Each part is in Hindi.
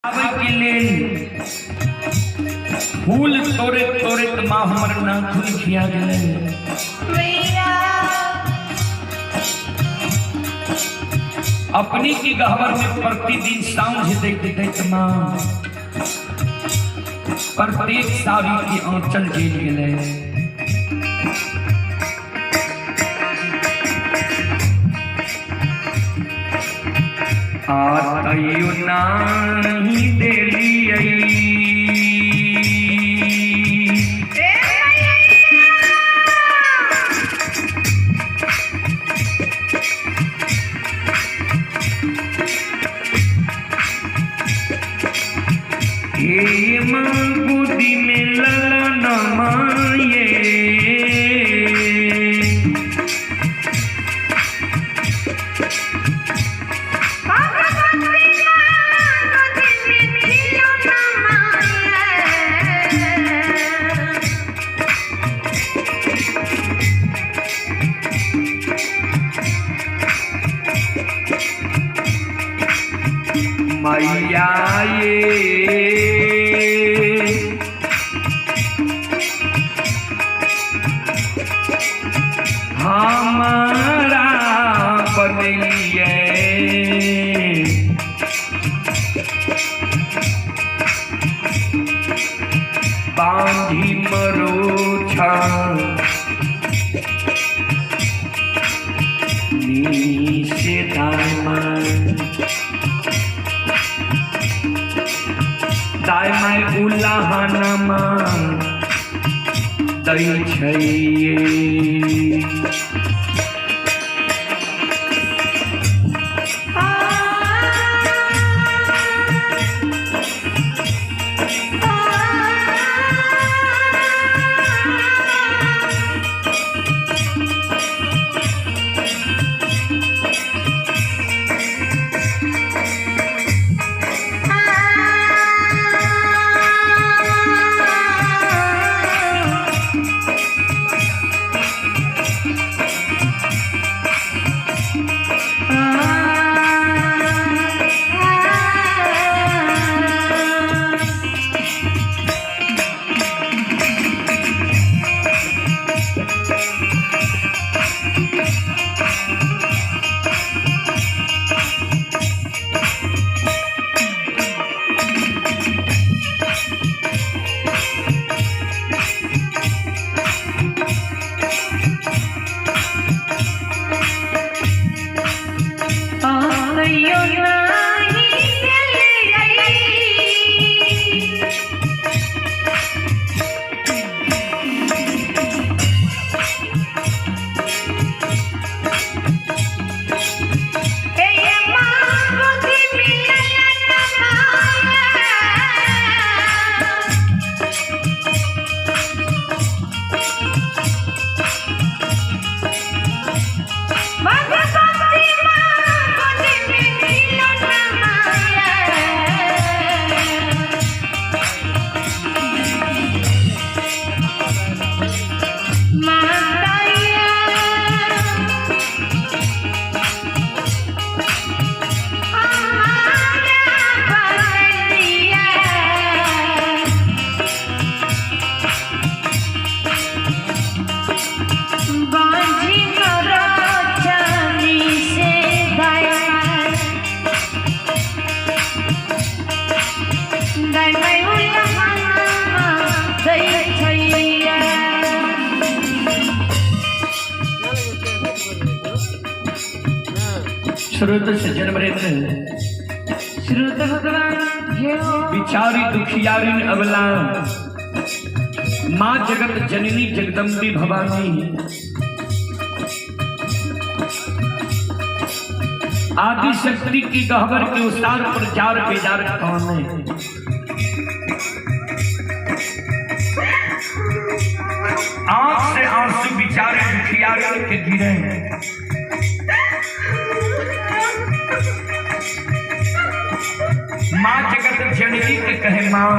के लेल फूल तोरे तोरे माँ हमर नाखून खिया गए। अपनी की गहवर में प्रतिदिन सांझ देख माँ प्रत्येक सावी की आंचल जेल गए। आतयु नाही देलियै हे मां गोदी में ललन माये मैया ये हमारा बनिए बांधी मरोछा नीचे दायमाय उल्लाहनमा दै छैये। श्रोत सज्जन मरेंद्र श्रोत भगवान बिचारी दुखियारी अबला माँ जगत जननी जगदम्बी भवानी आदि शक्ति की गहवर के उसार पर जार बेजार कौन है। आंख से आंसू बिचारे दुखियारी के गिरे। माँ जगत जननी के कहे माँ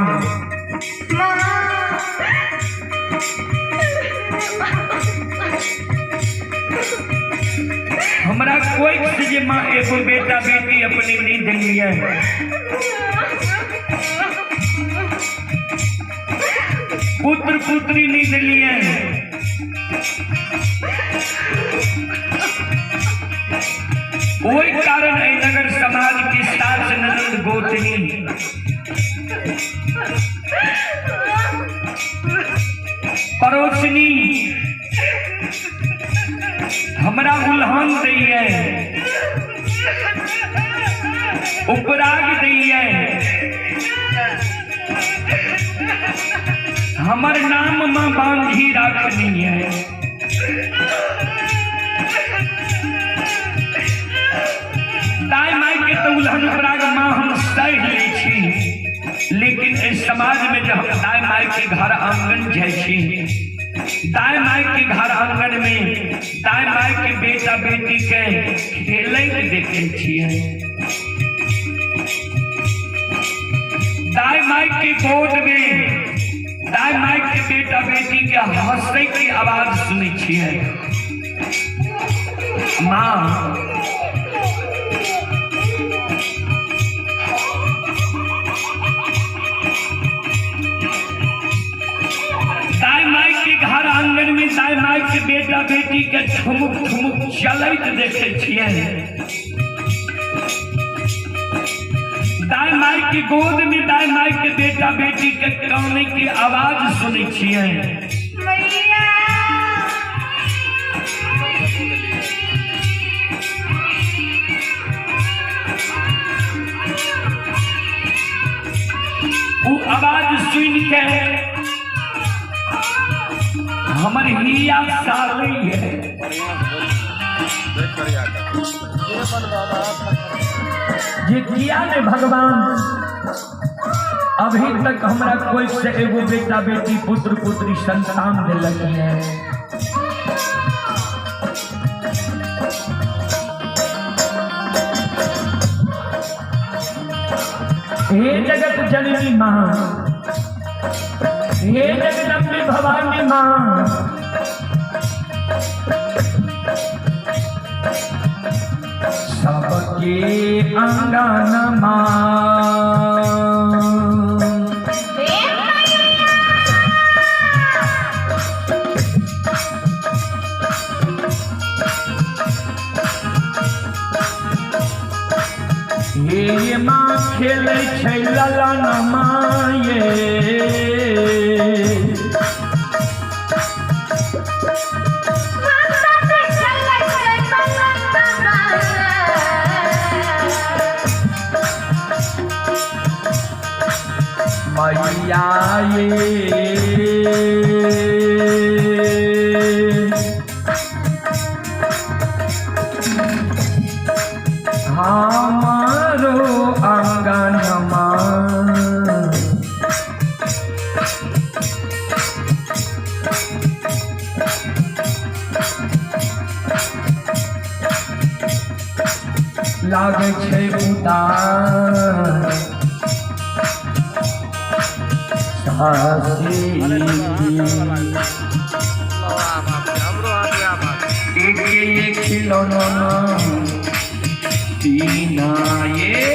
हमरा कोई से माँ एगो बेटा बेटी अपनी नहीं दिलिया है। पुत्र पुत्री नहीं दिलिए। वही कारण है नगर समाज की सास ननद गोतनी पड़ोसनी हमरा उल्हान दी है, उपराग दी है, हमर नाम मां बांधी राखनी है। दाई माई के तो उल्हन उपराग मां हम सह ले छी, लेकिन इस समाज में जब दाई माई के घर आंगन जाय छी, दाई माई के घर आंगन में दाई माई के बेटा बेटी के खेले के देखे छिए, दाई माई के गोद में दाई माई के बेटा बेटी के हंसे की आवाज सुने छिए। माँ दाई माई के घर आंगन में दाई माई के बेटा बेटी के ठुमुक ठुमुक चलत देखे छिए, दाई माई के गोद में दाई माई के बेटा बेटी के काने की आवाज सुने छिए। वो आवाज सुन के हमर हिया साली है। ये किया ने भगवान अभी तक हमरा कोई से एगो बेटा बेटी पुत्र पुत्री संतान दिलक है। हे जगत जननी मां, हे जगदम्बे भवानी मां, सबके आंगन ये माँ खेले छै ललन माये, मैया ये हमारो आंगन लागे छै उतार एक खिलौना पीना ये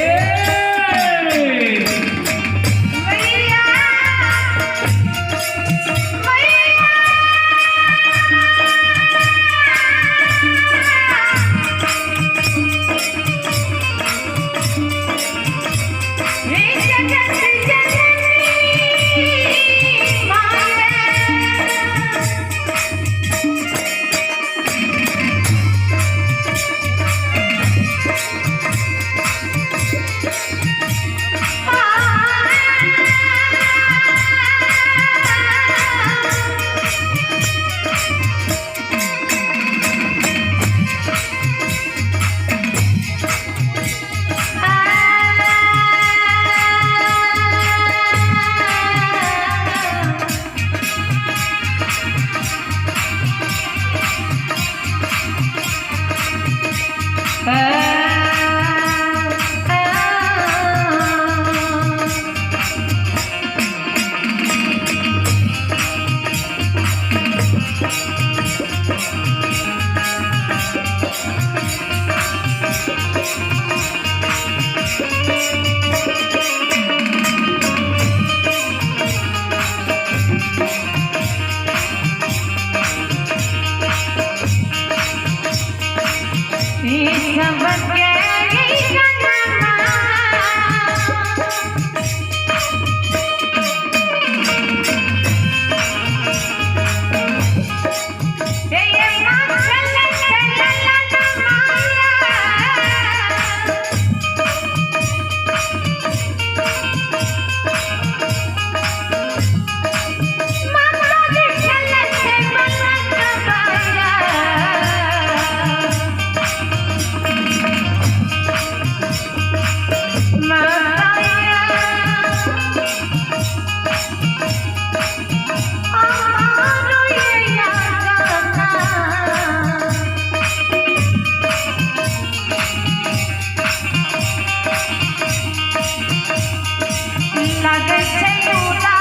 लगे चलूला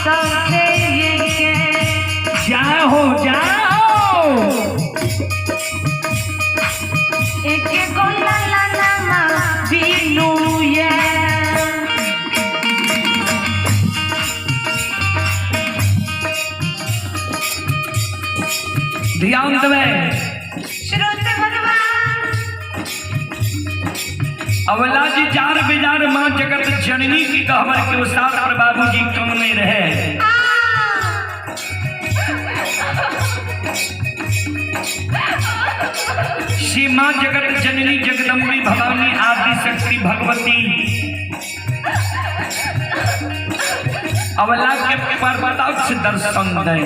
सबसे ये जाओ जाओ एक गोला लाना बीनू ये ध्यान देवे श्रोते भगवान अवला जी चार बेजार माँ जगत जननी की कहवर के उस्ताद और बाबूजी कम में रहे श्री माँ जगत जननी जगदम्बी भवानी आदि शक्ति भगवती अवला के प्रताप से दर्शन दे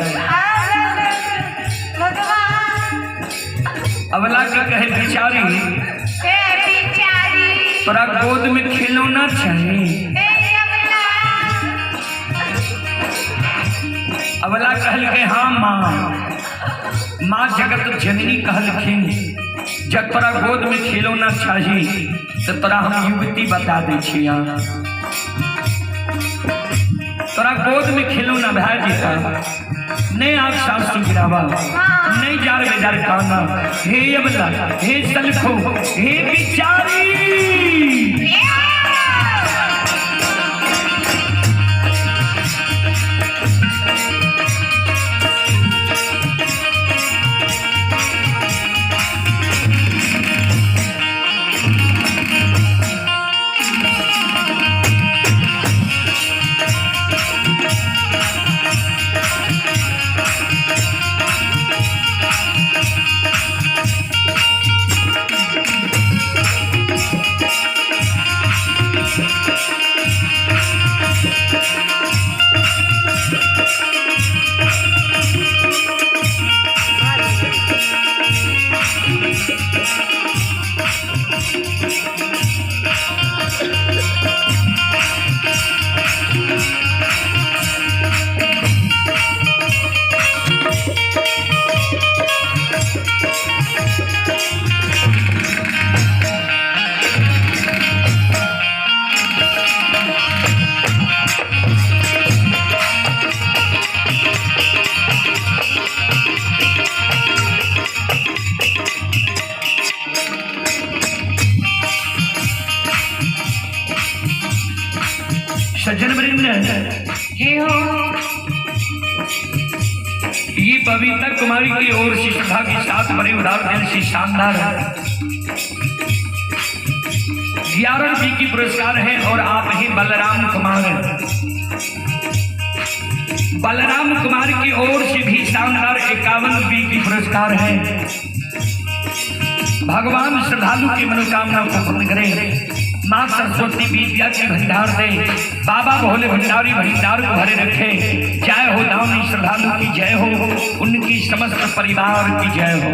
अवला के कहे बिचारी तोरा गोद में खिलौना चाहिए अवला कहल के हाँ माँ जगत जननी कहलखिन जब तोरा गोद में खिलौना चाहिए तो तोरा हम युवती बता दे छिया तोरा गोद में खिलौना भाई जी का नहीं आप सासू गिरावा नहीं जार बेजार खाना हे अबला हे सलखो हे बिचारी सज्जन वृंद ये बबीता कुमारी की ओर से सभा के साथ बड़े उदार दिल से शानदार 11 रुपये की पुरस्कार है और आप ही बलराम कुमार की ओर से भी शानदार 51 रुपये की पुरस्कार है। भगवान श्रद्धालु की मनोकामना को पूर्ण करें। माँ सरस्वती विद्या के भंडार दे, बाबा भोले भंडारी भंडार को भरे रखे। जय हो दानी श्रद्धालु की जय हो, उनकी समस्त परिवार की जय हो।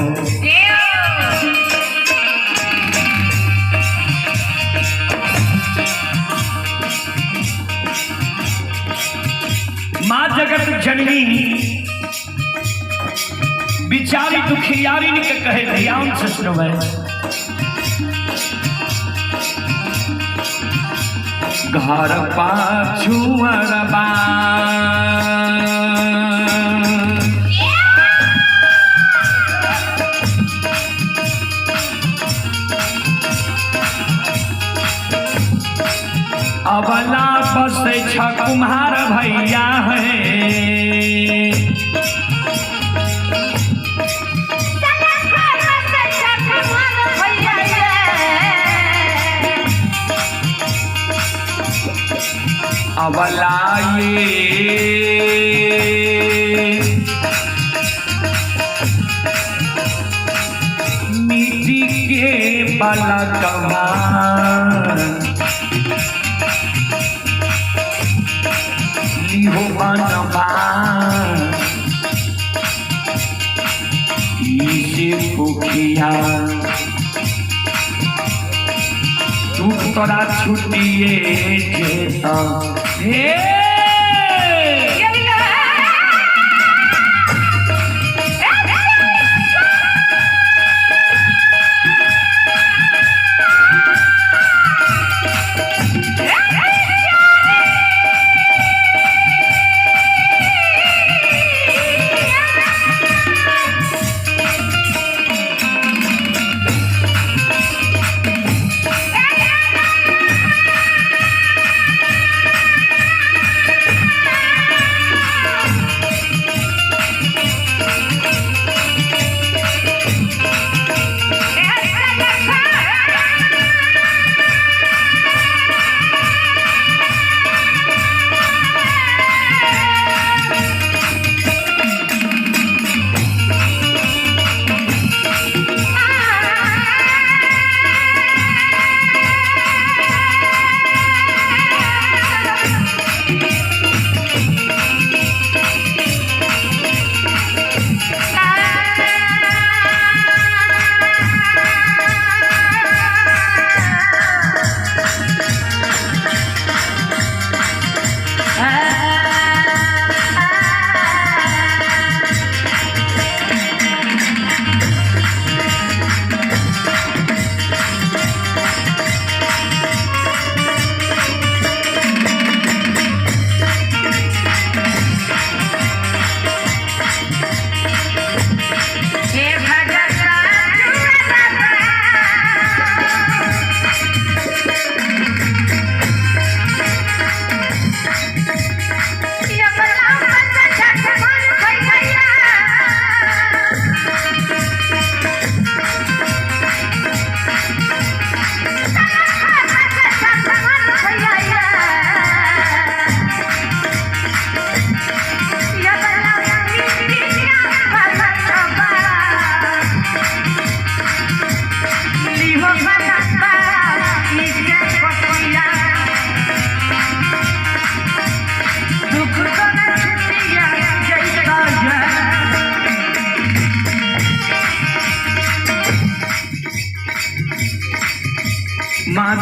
माँ जगत जननी बिचारी दुखियारी के कहे ध्यान से सुनवे। घर पाछू अरबा अबला बसे छ कुम्हार भैया है। अबला ये मिट्टी के बलकवा लिहो बनवा इसे पुखिया तू तोरा छुट्टिए जेता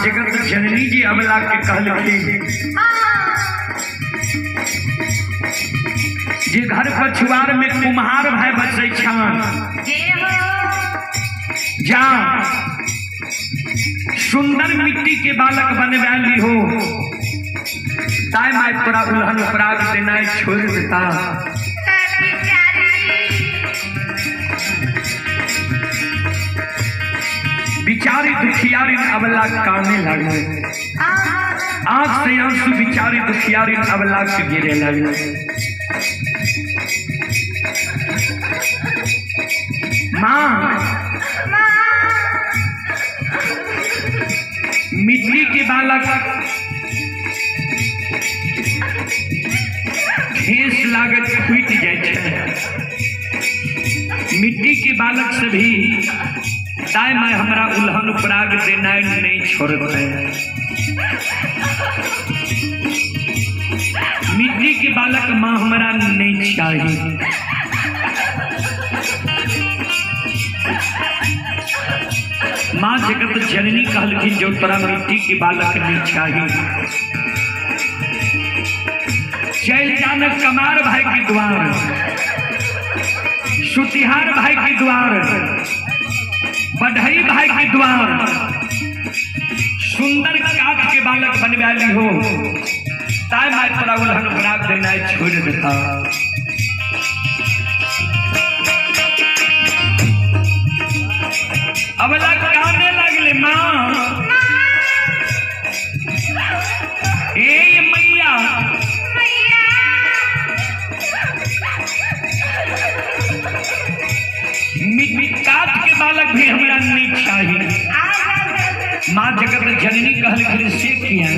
जगत जननी जी अबला के कहलखिन जे घर पछुआर में कुम्हार भाई बसै छान जा सुंदर मिट्टी के बालक बनवाली हो ताई माई तोरा उल्हन पराग देना छोड़ देता बिचारी दुखियारी अबला काने लगे आंख से आंसू बिचारी दुखियारी अबला के गिरे लगे माँ मिट्टी के बालक ठेस लागत फूट जाए मिट्टी के बालक से भी ताई माई हमारा उल्हन पराग देना नहीं छोड़ते मिट्टी के बालक माँ हमारा नहीं चाहिए माँ जगत जननी कहलखिन जो तोरा मिट्टी के बालक नहीं चाहिए चल जान कमार भाई के द्वार सुतिहार भाई के द्वार बढ़ई भाई के द्वार सुंदर काठ के बालक बनवाली हो ताई माई तोरा उल्हन पराग देना छोड़ देता अबला काने लगले माँ ए मैया काठ के बालक भी हमरा नहीं चाहिए माँ जगत जननी कहलखिन से किया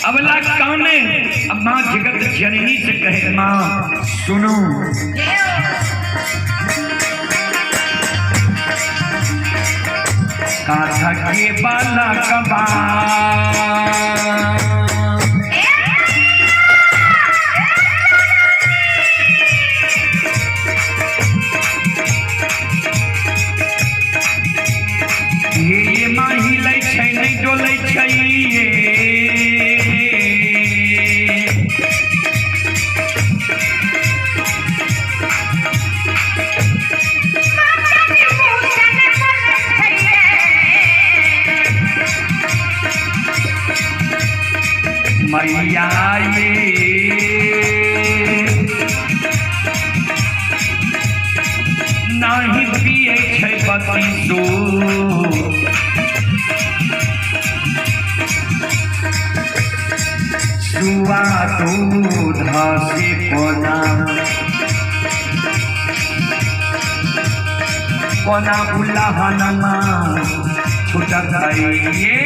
अबला काने अब माँ जगत जननी से कहे माँ सुनो काठा के बाला कबा ये माही लै छै नहीं डोलै छै मैया ये नहीं पिए छै बती सो सुआ दूध से कोना कोना उल्लाहनमा छुटत ये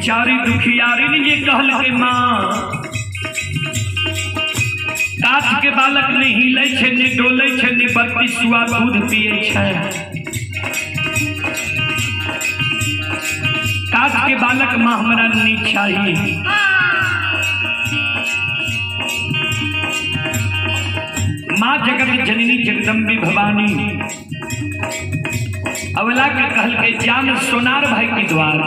बिचारी दुखियारी ने ये कहल के माँ काठ के बालक ने हिले छे ने डोले छे ने बत्ती सुआ दूध पिए छे काठ के बालक माँ हमरा नहीं चाहिए माँ जगत जननी जगदम्बी भवानी अवला के कहल के जान सोनार भाई के द्वार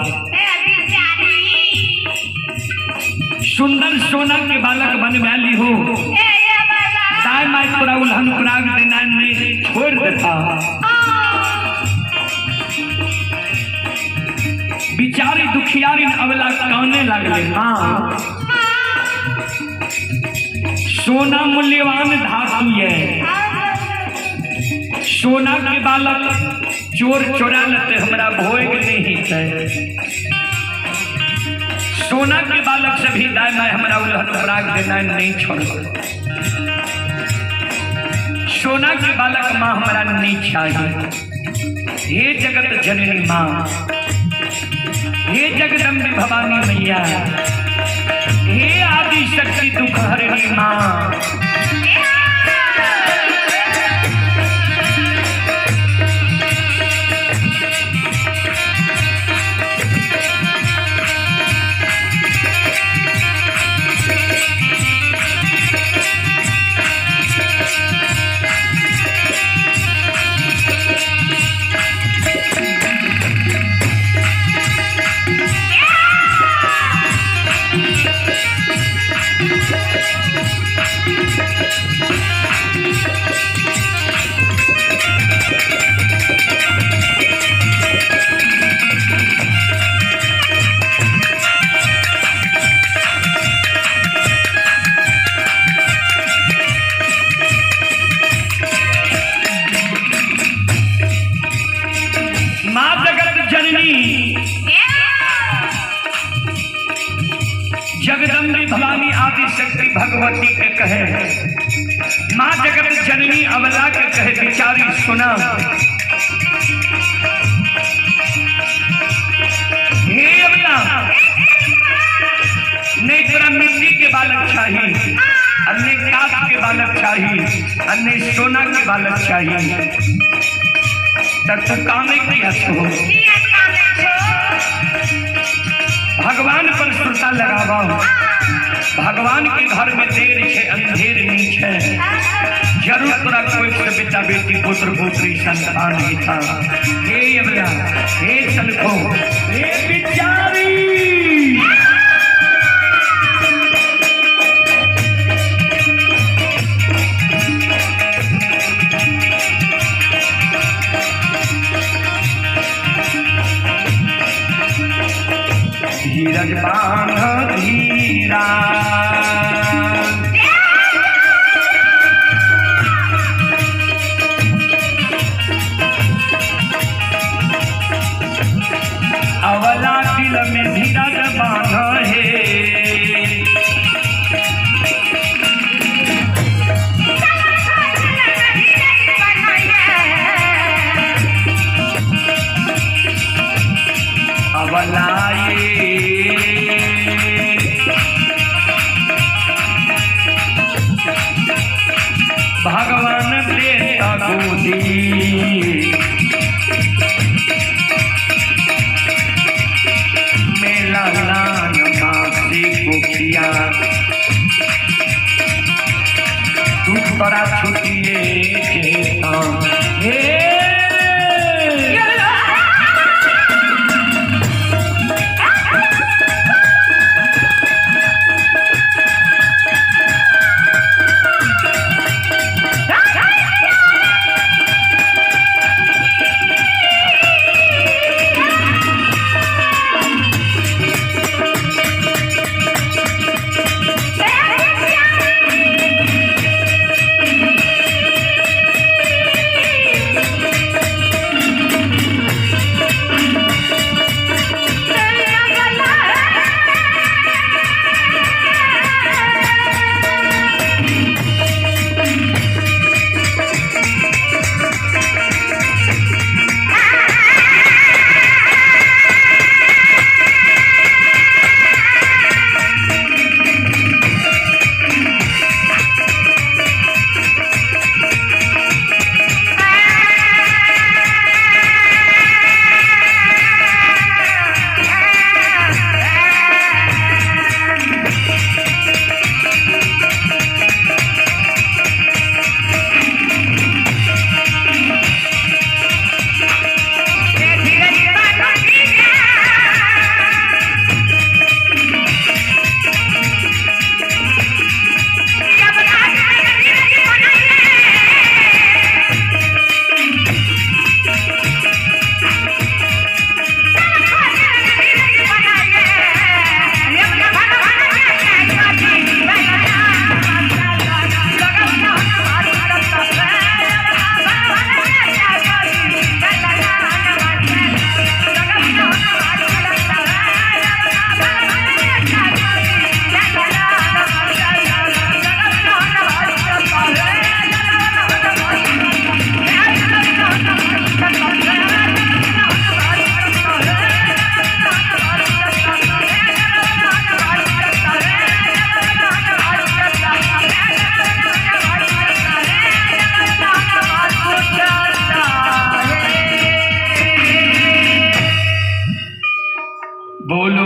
सुंदर सोना के बालक बन मैली हो दाई माई तोरा उल्हन उपराग देना ने छोड़ देता बिचारी दुखियारी अवला कहने लगले हाँ सोना मूल्यवान धातु है सोना के बालक चोर चोरा लेते हमरा भोग नहीं है सोना के बालक से भी दाई माई हमरा उल्हन उपराग देना नहीं छोड़ सोना के बालक माँ हमरा नहीं चाहिए हे जगत जननी माँ हे जगदम्बी भवानी मैया हे आदि शक्ति दुख हरणी माँ जगदम्बी भवानी आदि शक्ति भगवती के कहे माँ जगत जननी अवला के कहे बिचारी सुना हे अवला नहीं तेरा मिट्टी के बालक चाहिए अन्य काठ के बालक चाहिए अन्य सोना के बालक चाहिए तब तू कामे किया छो भगवान पर श्रद्धा लगावा भगवान के घर में देर है अंधेर नहीं है जरूर तोरा कोई से बेटा बेटी पुत्र पुत्री संतान ही था हे अबला हे चलको हे बिचारी धीरज बांध धीरा अवला दिल में धीरज बांध है अवलाए भगवान देता गोदी मेला लान मासी कुखिया तू तोरा छुटिए